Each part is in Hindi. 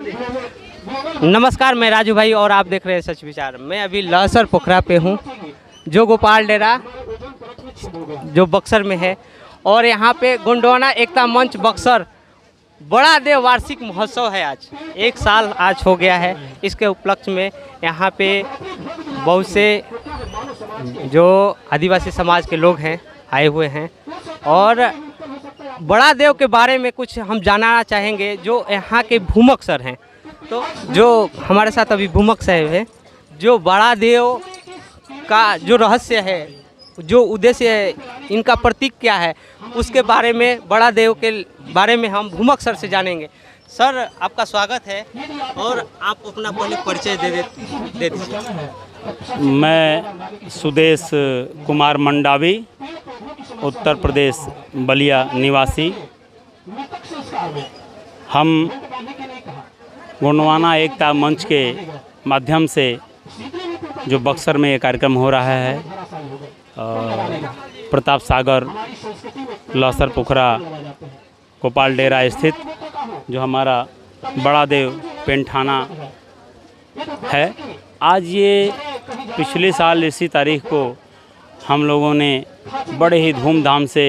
नमस्कार, मैं राजू भाई और आप देख रहे हैं सच विचार। मैं अभी लहसर पोखरा पे हूँ जो गोपाल डेरा जो बक्सर में है, और यहाँ पे गोंडवाना एकता मंच बक्सर बड़ा देव वार्षिक महोत्सव है। आज 1 साल आज हो गया है। इसके उपलक्ष्य में यहाँ पे बहुत से जो आदिवासी समाज के लोग हैं आए हुए हैं, और बड़ा देव के बारे में कुछ हम जानना चाहेंगे जो यहाँ के भूमक सर हैं। तो जो हमारे साथ अभी भूमक साहब है, जो बड़ा देव का जो रहस्य है, जो उद्देश्य है, इनका प्रतीक क्या है, उसके बारे में, बड़ा देव के बारे में हम भूमक सर से जानेंगे। सर, आपका स्वागत है और आप अपना पहले परिचय दे दीजिए। मैं सुदेश कुमार मंडावी, उत्तर प्रदेश बलिया निवासी। हम गोंडवाना एकता मंच के माध्यम से जो बक्सर में ये कार्यक्रम हो रहा है, प्रताप सागर लहसर पोखरा गोपाल डेरा स्थित जो हमारा बड़ा देव पेंठाना है, आज ये पिछले साल इसी तारीख को हम लोगों ने बड़े ही धूमधाम से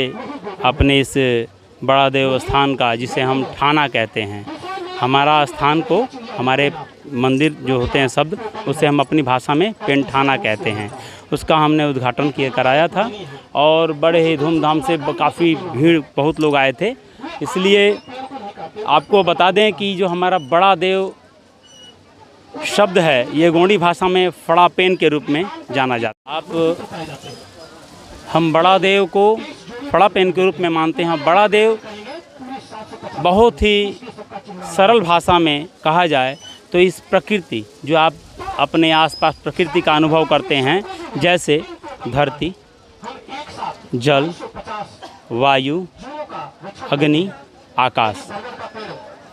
अपने इस बड़ा देव स्थान का, जिसे हम ठाना कहते हैं, हमारा स्थान को, हमारे मंदिर जो होते हैं शब्द, उसे हम अपनी भाषा में पेंठाना कहते हैं, उसका हमने उद्घाटन कराया था। और बड़े ही धूमधाम से काफ़ी भीड़, बहुत लोग आए थे। इसलिए आपको बता दें कि जो हमारा बड़ा देव शब्द है, ये गोंडी भाषा में फड़ा पेन के रूप में जाना जाता है। हम बड़ा देव को फड़ा पेन के रूप में मानते हैं। बड़ा देव बहुत ही सरल भाषा में कहा जाए तो इस प्रकृति, जो आप अपने आसपास प्रकृति का अनुभव करते हैं, जैसे धरती, जल, वायु, अग्नि, आकाश,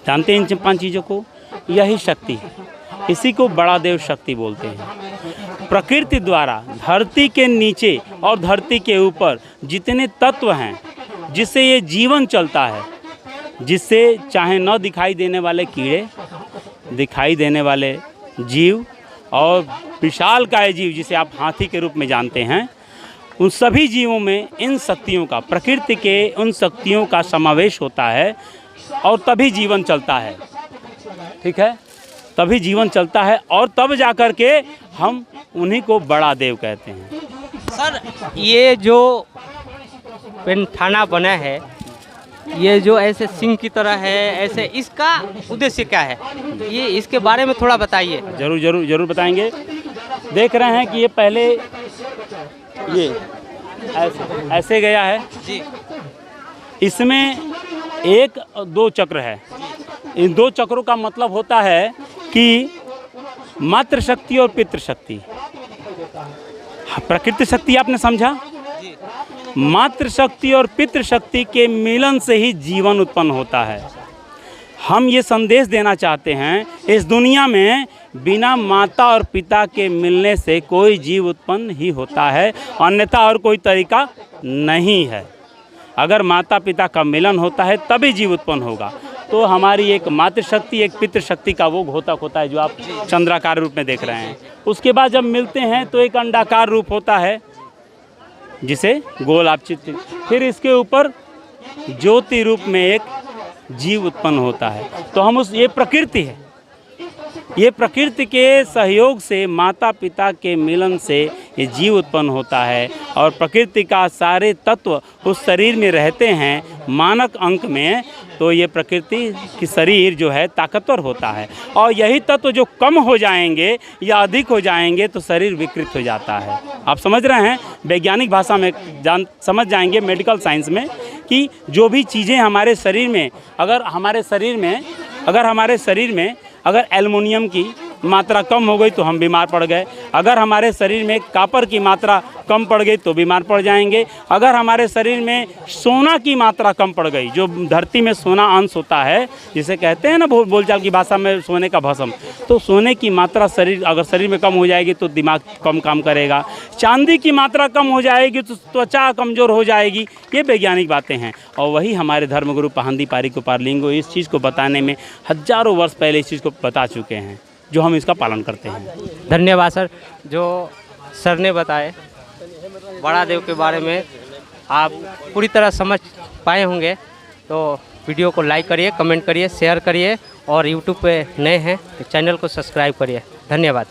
जानते हैं इन 5 चीज़ों को, यही शक्ति है। इसी को बड़ा देव शक्ति बोलते हैं। प्रकृति द्वारा धरती के नीचे और धरती के ऊपर जितने तत्व हैं, जिससे ये जीवन चलता है, जिससे चाहे न दिखाई देने वाले कीड़े, दिखाई देने वाले जीव और विशाल काय जीव जिसे आप हाथी के रूप में जानते हैं, उन सभी जीवों में इन शक्तियों का, प्रकृति के उन शक्तियों का समावेश होता है, और तभी जीवन चलता है। ठीक है, तभी जीवन चलता है, और तब जाकर के हम उन्हीं को बड़ा देव कहते हैं। सर, ये जो पेंठाना बना है, ये जो ऐसे सिंह की तरह है, ऐसे, इसका उद्देश्य क्या है, ये इसके बारे में थोड़ा बताइए। जरूर जरूर जरूर बताएंगे। देख रहे हैं कि ये पहले ये ऐसे गया है जी। इसमें 1-2 चक्र है। इन 2 चक्रों का मतलब होता है कि मातृशक्ति और पितृशक्ति। प्रकृति शक्ति आपने समझा, मातृशक्ति और पितृशक्ति के मिलन से ही जीवन उत्पन्न होता है। हम ये संदेश देना चाहते हैं, इस दुनिया में बिना माता और पिता के मिलने से कोई जीव उत्पन्न ही होता है, अन्यथा और कोई तरीका नहीं है। अगर माता पिता का मिलन होता है तभी जीव उत्पन्न होगा। तो हमारी एक मातृशक्ति, एक पितृशक्ति का वो घोतक होता है जो आप चंद्राकार रूप में देख रहे हैं। उसके बाद जब मिलते हैं तो एक अंडाकार रूप होता है जिसे गोल आप चित्र, फिर इसके ऊपर ज्योति रूप में एक जीव उत्पन्न होता है। तो हम ये प्रकृति है, ये प्रकृति के सहयोग से, माता पिता के मिलन से ये जीव उत्पन्न होता है, और प्रकृति का सारे तत्व उस शरीर में रहते हैं मानक अंक में। तो ये प्रकृति की शरीर जो है ताकतवर होता है, और यही तत्व जो कम हो जाएंगे या अधिक हो जाएंगे तो शरीर विकृत हो जाता है। आप समझ रहे हैं, वैज्ञानिक भाषा में समझ जाएंगे, मेडिकल साइंस में, कि जो भी चीज़ें हमारे शरीर में, अगर हमारे शरीर में अगर एल्युमिनियम की मात्रा कम हो गई तो हम बीमार पड़ गए। अगर हमारे शरीर में कॉपर की मात्रा कम पड़ गई तो बीमार पड़ जाएंगे। अगर हमारे शरीर में सोना की मात्रा कम पड़ गई, जो धरती में सोना अंश होता है, जिसे कहते हैं ना बोलचाल की भाषा में सोने का भस्म, तो सोने की मात्रा अगर शरीर में कम हो जाएगी तो दिमाग कम काम करेगा। चांदी की मात्रा कम हो जाएगी तो त्वचा कमज़ोर हो जाएगी। ये वैज्ञानिक बातें हैं और वही हमारे धर्मगुरु पाहंदी पारी कुपारलिंगो इस चीज़ को बताने में हज़ारों वर्ष पहले इस चीज़ को बता चुके हैं, जो हम इसका पालन करते हैं। धन्यवाद सर, जो सर ने बताए बड़ा देव के बारे में आप पूरी तरह समझ पाए होंगे। तो वीडियो को लाइक करिए, कमेंट करिए, शेयर करिए और यूट्यूब पे नए हैं तो चैनल को सब्सक्राइब करिए। धन्यवाद।